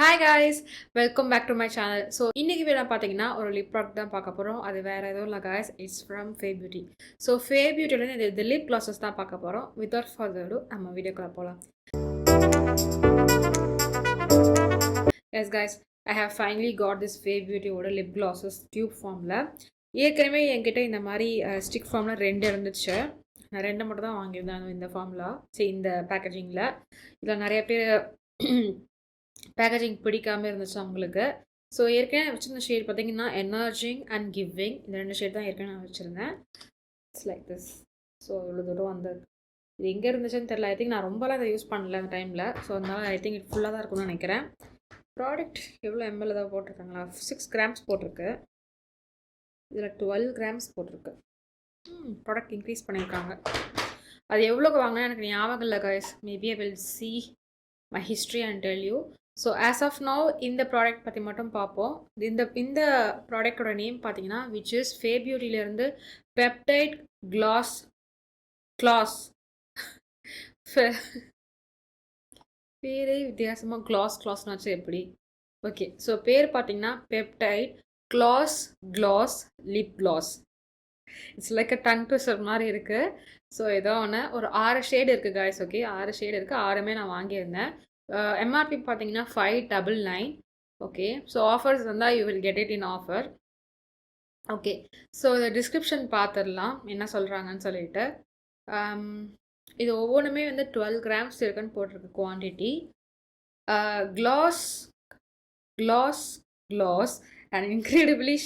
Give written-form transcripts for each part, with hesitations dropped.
Hi guys, welcome back to my channel. So இன்னைக்கு video பார்த்தீங்கன்னா ஒரு லிப் ப்ராடக்ட் தான் பார்க்க போறோம். அது வேற எதுவும் இல்லை guys, it's from Fair Beauty. So Fair Beautyல இந்த லிப் glosses தான் பார்க்க போறோம். Without further ado நம்ம வீடியோக்குள்ள போலாம். Yes guys, I have finally got this Fair Beauty ஓட lip glosses tube formல. ஏற்கனவே என்கிட்ட இந்த மாதிரி ஸ்டிக் ஃபார்ம்ல 2 இருந்துச்சு. நான் 2 மட்டும் தான் வாங்கியிருந்தேன் இந்த ஃபார்ம்ல. சரி இந்த பேக்கேஜிங்ல. இதில் நிறைய பேர் பேக்கேஜிங் பிடிக்காமல் இருந்துச்சு அவங்களுக்கு. ஸோ ஏற்கனவே வச்சுருந்த ஷேட் பார்த்தீங்கன்னா எனர்ஜிங் அண்ட் கிவிங், இந்த 2 ஷேட் தான் ஏற்கனவே நான் வச்சுருந்தேன். It's like this. ஸோ இவ்வளோ தூரம் வந்து இது எங்கே இருந்துச்சுன்னு தெரியல. ஐ திங்க் நான் ரொம்பலாம் இதை யூஸ் பண்ணல அந்த டைமில். ஸோ அதனால் ஐ திங்க் இது ஃபுல்லாக தான் இருக்கும்னு நினைக்கிறேன். ப்ராடக்ட் எவ்வளோ எம்எல் தான் போட்டிருக்காங்களா? 6 கிராம்ஸ் போட்டிருக்கு. இதில் 12 கிராம்ஸ் போட்டிருக்கு. ப்ராடக்ட் இன்க்ரீஸ் பண்ணியிருக்காங்க. அது எவ்வளோக்கு வாங்கினா எனக்கு ஞாபகம் இல்லை guys. Maybe I will see my history and tell you. So as of now இந்த ப்ராடக்ட் பற்றி மட்டும் பார்ப்போம். இந்த ப்ராடக்டோட நேம் பார்த்தீங்கன்னா விச் இஸ் Fair Beautyலேருந்து பெப்டைட் கிளாஸ் பேரே வித்தியாசமாக கிளாஸ்னாச்சு எப்படி? ஓகே, ஸோ பேர் பார்த்தீங்கன்னா peptide gloss lip gloss. It's like a tongue twister மாதிரி இருக்குது. ஸோ ஏதோ ஒன்று ஒரு 6 ஷேடு இருக்குது காய்ஸ். ஓகே, 6 ஷேடு இருக்குது. 6மே நான் வாங்கியிருந்தேன். எம்ஆர்பி பார்த்தீங்கன்னா 599. ஓகே, ஸோ ஆஃபர்ஸ் வந்தால் you will get it in offer. Okay, so இந்த டிஸ்கிரிப்ஷன் பார்த்துடலாம் என்ன சொல்கிறாங்கன்னு சொல்லிட்டு. இது ஒவ்வொன்றுமே வந்து 12 கிராம்ஸ் இருக்குன்னு போட்டிருக்கு quantity. Glass and incredibly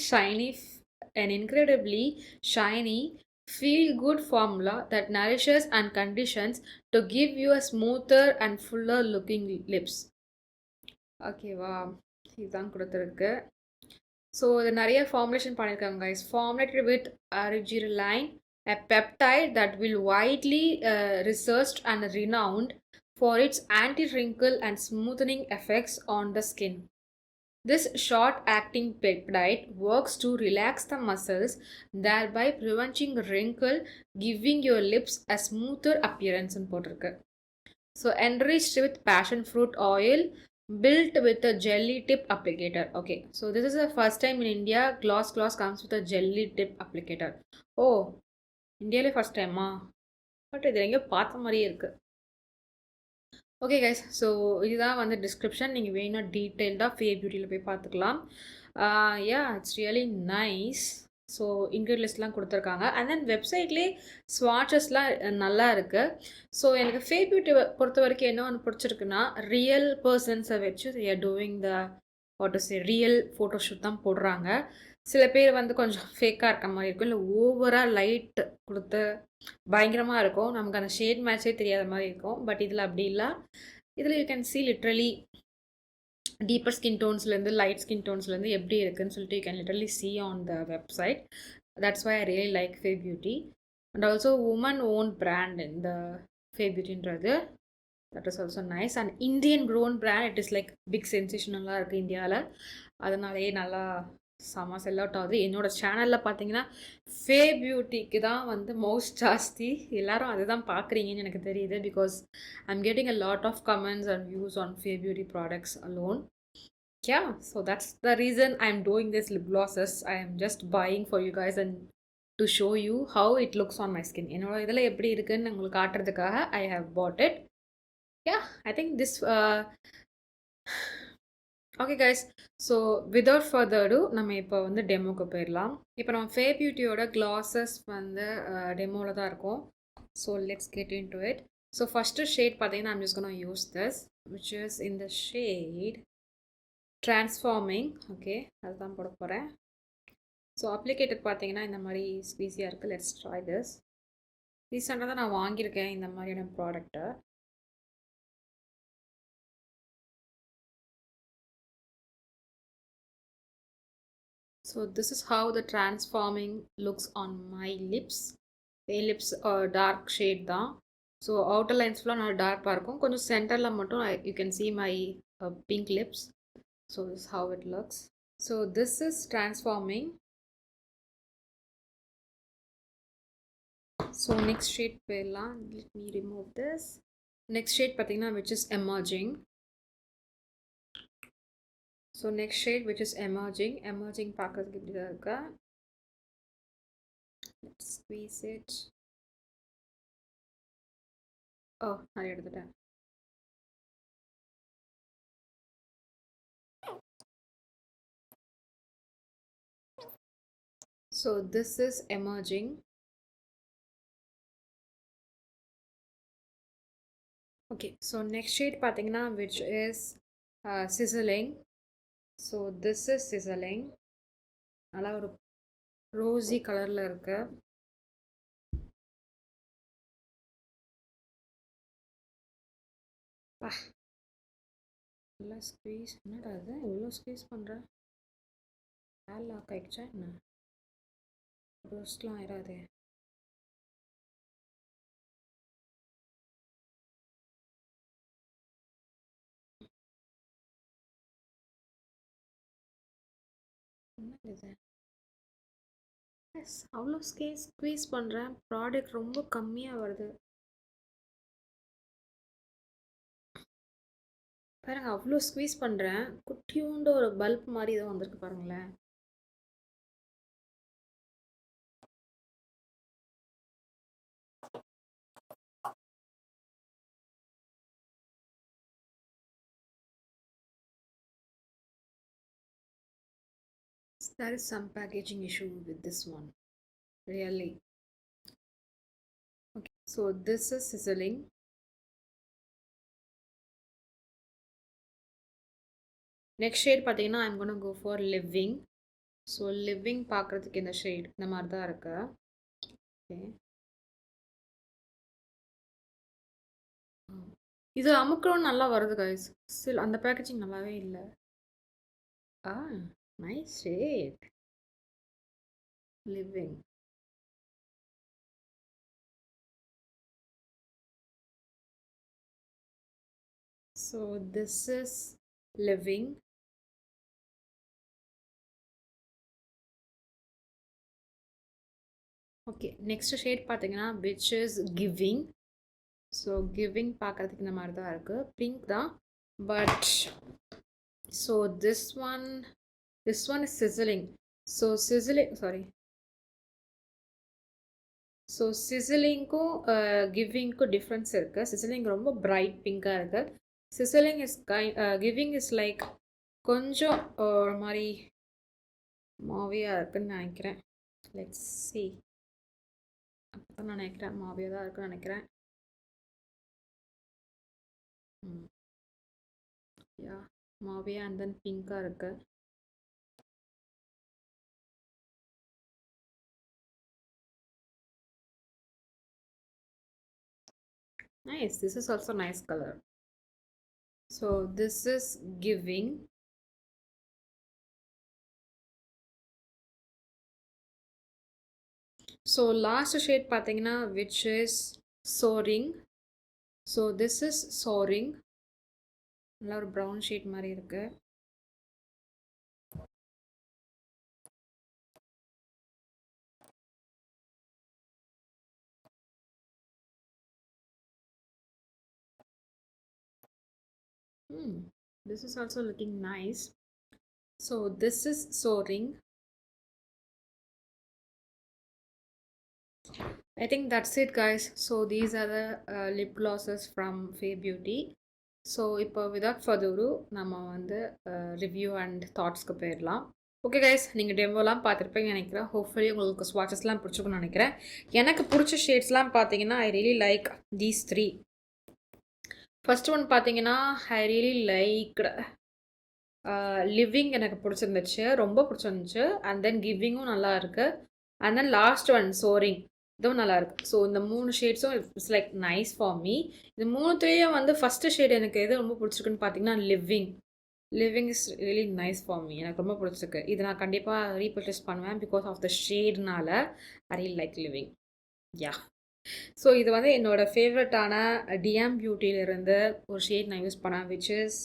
shiny feel-good formula that nourishes and conditions to give you a smoother and fuller looking lips. ஓகேவா, இதுதான் கொடுத்துருக்கு. ஸோ இது நிறைய ஃபார்முலேஷன் பண்ணியிருக்காங்க guys. Formulated with argireline, a peptide that will widely researched and renowned for its anti-wrinkle and smoothing effects on the skin. This short-acting peptide works to relax the muscles, thereby preventing wrinkle, giving your lips a smoother appearance. So enriched with passion fruit oil, built with a jelly tip applicator. Okay, so this is the first time in India gloss comes with a jelly tip applicator. Oh, India first time but இது எங்கேயோ பார்த்த மாதிரியே இருக்குது. Okay guys, so இதுதான் வந்து description. நீங்கள் வேணும் டீட்டெயில்டாக Fair Beautyயில் போய் பார்த்துக்கலாம். It's really nice. ஸோ இன்க்ரீடியன்ஸ்லாம் கொடுத்துருக்காங்க. அண்ட் தென் வெப்சைட்லேயே ஸ்வாட்சஸ்லாம் நல்லா இருக்குது. ஸோ எனக்கு Fair Beauty பொறுத்த வரைக்கும் என்ன ஒன்று பிடிச்சிருக்குன்னா, ரியல் பர்சன்ஸை வச்சு டூயிங் த ரியல் ஃபோட்டோஷூட் தான் போடுறாங்க. சில பேர் வந்து கொஞ்சம் ஃபேக்காக இருக்க மாதிரி இருக்கும், இல்லை ஓவராக லைட் கொடுத்து பயங்கரமாக இருக்கும், நமக்கு அந்த ஷேட் மேட்சே தெரியாத மாதிரி இருக்கும். பட் இதில் அப்படி இல்லை. இதில் you can see literally deeper skin டோன்ஸ்லேருந்து லைட் ஸ்கின் டோன்ஸ்லேருந்து எப்படி இருக்குன்னு சொல்லிட்டு you can literally see on the website. That's why I really like Fair Beauty. And also woman own brand இந்த Fair Beautyன்றது. தட் இஸ் ஆல்சோ நைஸ். அண்ட் Indian grown brand. It is like big சென்சேஷனலாக இருக்குது இந்தியாவில். அதனாலேயே நல்லா செம்ம செல் அவுட் ஆகுது. என்னோடய சேனலில் பார்த்தீங்கன்னா Fair Beautyக்கு தான் வந்து மோஸ்ட் ஜாஸ்தி. எல்லாரும் அதுதான் பார்க்குறீங்கன்னு எனக்கு தெரியுது. Because I am getting a lot of comments and views on Fair Beauty products alone. Yeah, so that's the reason I'm doing this lip glosses. I am just buying for you guys and to show you how it looks on my skin. என்னோட இதில் எப்படி இருக்குன்னு உங்களுக்கு காட்டுறதுக்காக I have bought it. Yeah, I think this okay guys, so without further to நம்ம இப்போ வந்து டெமோக்கு போயிடலாம். இப்போ நம்ம Fair Beautyயோட கிளாஸஸ் வந்து டெமோவில் தான் இருக்கும். So let's get in to it. So first shade பார்த்தீங்கன்னா I'm just going to use this, which is in the shade Transforming. Okay, அதுதான் போட போகிறேன். ஸோ அப்ளிகேட்டர் பார்த்தீங்கன்னா இந்த மாதிரி ஸ்பீஸியாக இருக்குது. Let's try this. ரீசெண்டாக தான் நான் வாங்கியிருக்கேன் இந்த மாதிரியான ப்ராடக்ட்டை. So this is how the transforming looks on my lips. My lips dark shade தான். So outer lines ஃபுல்லாக நல்லா டார்க்காக இருக்கும். கொஞ்சம் சென்டரில் மட்டும் you can see my pink lips. So this is how it looks. So this is transforming. So next shade போயிடலாம். Let me remove this. Next shade பார்த்தீங்கன்னா which is emerging. So next shade which is emerging பார்க்கறதுக்கு இப்படி தான் இருக்கா. Let's squeeze it. ஓ, நான் எடுத்துட்டேன். So this is emerging. Okay, so next shade பார்த்தீங்கன்னா which is sizzling. So this is sizzling. நல்லா ஒரு ரோஸி கலரில் இருக்கு. நல்லா ஸ்குவீஸ். என்னடா அது இவ்வளோ ஸ்குவீஸ் பண்ணுறேன். லாக் ஆகிடுச்சா என்ன? ரோஸ்ட்லாம் ஆயிடாதே. என்ன இது? எஸ், அவ்வளோ ஸ்குவீஸ் பண்ணுறேன். ப்ராடக்ட் ரொம்ப கம்மியாக வருது பாருங்க. அவ்வளோ ஸ்குவீஸ் பண்ணுறேன், குட்டியூண்ட ஒரு பல்ப் மாதிரி ஏதோ வந்திருக்கு பாருங்களேன். There is some packaging issue with this one, really. Okay, so this is sizzling. Next shade பார்த்தீங்கன்னா I'm going to go for living. So living பார்க்குறதுக்கு இந்த ஷேட் இந்த மாதிரி தான் இருக்கு. ஓகே, இது அமுக்கவும் நல்லா வருது கைஸ். ஸ்டில் அந்த பேக்கேஜிங் நல்லாவே இல்லை. Nice shade living. So this is living. Okay, next shade பார்த்தீங்கன்னா which is giving. So giving பார்க்குறதுக்கு இந்த மாதிரி தான் இருக்குது. பிங்க் தான், but so this one is sizzling. So சிசலிங்க்கும் கிவிங்க்கும் டிஃப்ரென்ஸ் இருக்குது. சிசலிங் ரொம்ப பிரைட் பிங்காக இருக்குது. Sizzling is giving is like கொஞ்சம் ஒரு மாதிரி மாவியாக இருக்குன்னு நினைக்கிறேன். Let's see. அப்போ தான் நினைக்கிறேன் மாவியாக தான் இருக்குன்னு நினைக்கிறேன். யா, மாவியா அண்ட் தென் பிங்காக இருக்கு. Nice, this is also nice color. So this is giving. So last shade பார்த்தீங்கன்னா which is soaring. So this is soaring. நல்ல ஒரு brown shade மாதிரி இருக்கு. This is also looking nice. So this is soaring. I think that's it guys. So these are the lip glosses from Fair Beauty. So இப்போ without further நம்ம வந்து review and தாட்ஸ்க்கு போயிடலாம். Okay guys, நீங்கள் டெமோலாம் பார்த்துருப்பீங்கன்னு நினைக்கிறேன். Hopefully உங்களுக்கு ஸ்வாட்சஸ்லாம் பிடிச்சிருக்குன்னு நினைக்கிறேன். எனக்கு பிடிச்ச ஷேட்ஸ்லாம் பார்த்தீங்கன்னா ஐ really like these 3. First one பார்த்தீங்கன்னா ஐ ரியலி லைக் லிவிங். எனக்கு பிடிச்சிருந்துச்சு, ரொம்ப பிடிச்சிருந்துச்சு. அண்ட் தென் கிவிங்கும் நல்லா இருக்குது. And then last one soaring, இதுவும் நல்லா இருக்கு. ஸோ இந்த 3 ஷேட்ஸும் it's like nice for me. இந்த 3த்துலேயும் வந்து ஃபஸ்ட்டு ஷேட் எனக்கு எது ரொம்ப பிடிச்சிருக்குன்னு பார்த்தீங்கன்னா living is really nice for me. எனக்கு ரொம்ப பிடிச்சிருக்கு. இது நான் கண்டிப்பாக ரீபர்ச்சேஸ் பண்ணுவேன் பிகாஸ் ஆஃப் த ஷேட்னால. I really like living. Yeah, so இது வந்து என்னோட ஃபேவரட்டான டிஎம் பியூட்டியிலிருந்து ஒரு ஷேட் நான் யூஸ் பண்ணேன் விச் இஸ்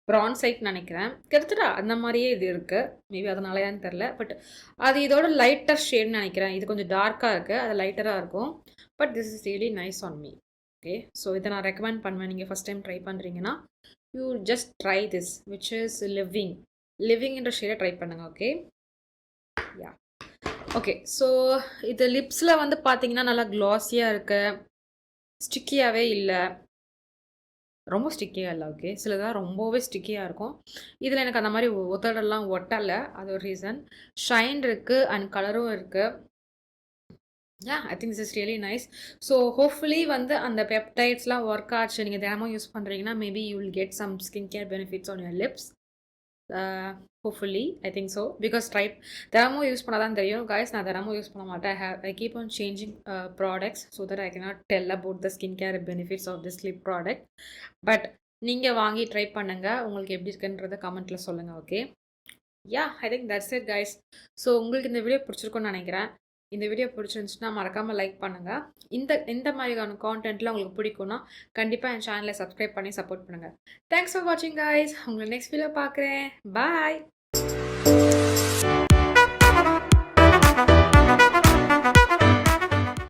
ப்ரான்சைட் நினைக்கிறேன். கிட்டத்தட்ட அந்த மாதிரியே இது இருக்குது. மேபி அதனாலயான்னு தெரில, பட் அது இதோட லைட்டர் ஷேட்னு நினைக்கிறேன். இது கொஞ்சம் டார்க்காக இருக்குது, அது லைட்டராக இருக்கும். But this is really nice on me. Okay, so இதை நான் ரெக்கமெண்ட் பண்ணுவேன். நீங்கள் ஃபஸ்ட் டைம் ட்ரை பண்ணுறீங்கன்னா you just try this which is living. லிவிங்ன்ற ஷேடை ட்ரை பண்ணுங்கள். Okay, yeah. ஓகே, ஸோ இது லிப்ஸில் வந்து பார்த்தீங்கன்னா நல்லா க்ளாஸியாக இருக்கு, ஸ்டிக்கியாகவே இல்லை, ரொம்ப ஸ்டிக்கியாக இல்லை. ஓகே, சிலதான் ரொம்பவே ஸ்டிக்கியாக இருக்கும். இதில் எனக்கு அந்த மாதிரி உதடெல்லாம் ஒட்டலை, அது ஒரு ரீசன். ஷைன் இருக்குது அண்ட் கலரும் இருக்குது. I think this is really nice. So hopefully வந்து அந்த பெப்டைட்ஸ்லாம் ஒர்க் ஆச்சு, நீங்கள் தினமும் யூஸ் பண்ணுறீங்கன்னா maybe you will get some skin care benefits on your lips. Hopefully I think so, because தினமும் யூஸ் பண்ணால் தான் தெரியும் guys. நான் தினமும் யூஸ் பண்ண மாட்டேன். I keep on changing products so that I cannot tell about the skin care benefits of this lip product. But நீங்கள் வாங்கி ட்ரை பண்ணுங்கள், உங்களுக்கு எப்படி இருக்குன்றதை கமெண்ட்டில் சொல்லுங்கள். Okay, I think that's it guys. So உங்களுக்கு இந்த வீடியோ பிடிச்சிருக்குன்னு நினைக்கிறேன். இந்த வீடியோ பிடிச்சிருந்துச்சுன்னா மறக்காமல் லைக் பண்ணுங்கள். இந்த மாதிரியான கான்டென்ட்லாம் உங்களுக்கு பிடிக்கும்னா கண்டிப்பாக என் சேனலை சப்ஸ்கிரைப் பண்ணி சப்போர்ட் பண்ணுங்கள். தேங்க்ஸ் ஃபார் வாட்சிங் guys. உங்களை நெக்ஸ்ட் வீடியோ பார்க்குறேன். பாய்.